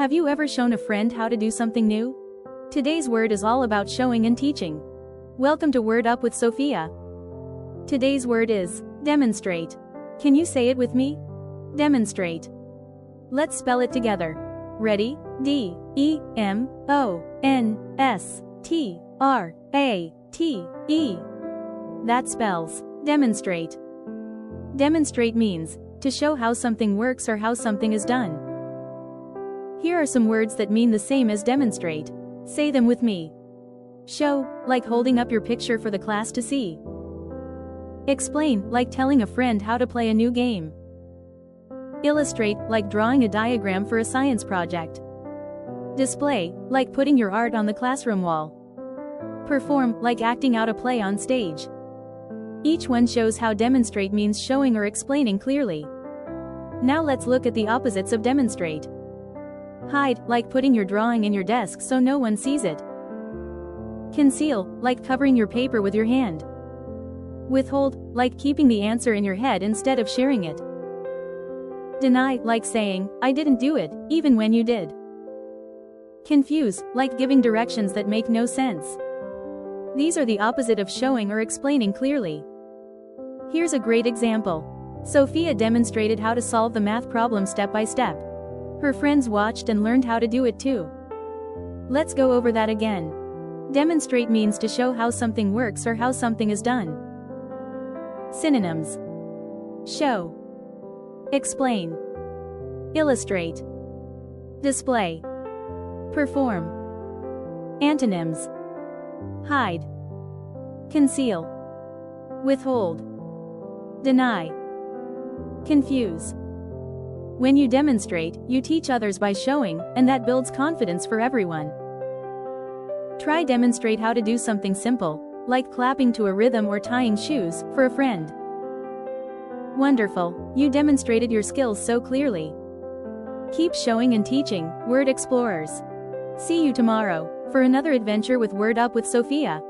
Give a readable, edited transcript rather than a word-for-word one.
Have you ever shown a friend how to do something new? Today's word is all about showing and teaching. Welcome to Word Up with Sofia. Today's word is demonstrate. Can you say it with me? Demonstrate. Let's spell it together. Ready? D-E-M-O-N-S-T-R-A-T-E. That spells demonstrate. Demonstrate means to show how something works or how something is done. Here are some words that mean the same as demonstrate. Say them with me. Show, like holding up your picture for the class to see. Explain, like telling a friend how to play a new game. Illustrate, like drawing a diagram for a science project. Display, like putting your art on the classroom wall. Perform, like acting out a play on stage. Each one shows how demonstrate means showing or explaining clearly. Now let's look at the opposites of demonstrate. Hide, like putting your drawing in your desk so no one sees it. Conceal, like covering your paper with your hand. Withhold, like keeping the answer in your head instead of sharing it. Deny, like saying, I didn't do it, even when you did. Confuse, like giving directions that make no sense. These are the opposite of showing or explaining clearly. Here's a great example. Sofia demonstrated how to solve the math problem step by step. Her friends watched and learned how to do it too. Let's go over that again. Demonstrate means to show how something works or how something is done. Synonyms: show, explain, illustrate, display, perform. Antonyms: hide, conceal, withhold, deny, confuse. When you demonstrate, you teach others by showing, and that builds confidence for everyone. Try demonstrate how to do something simple, like clapping to a rhythm or tying shoes, for a friend. Wonderful, you demonstrated your skills so clearly. Keep showing and teaching, Word Explorers. See you tomorrow, for another adventure with Word Up with Sofia.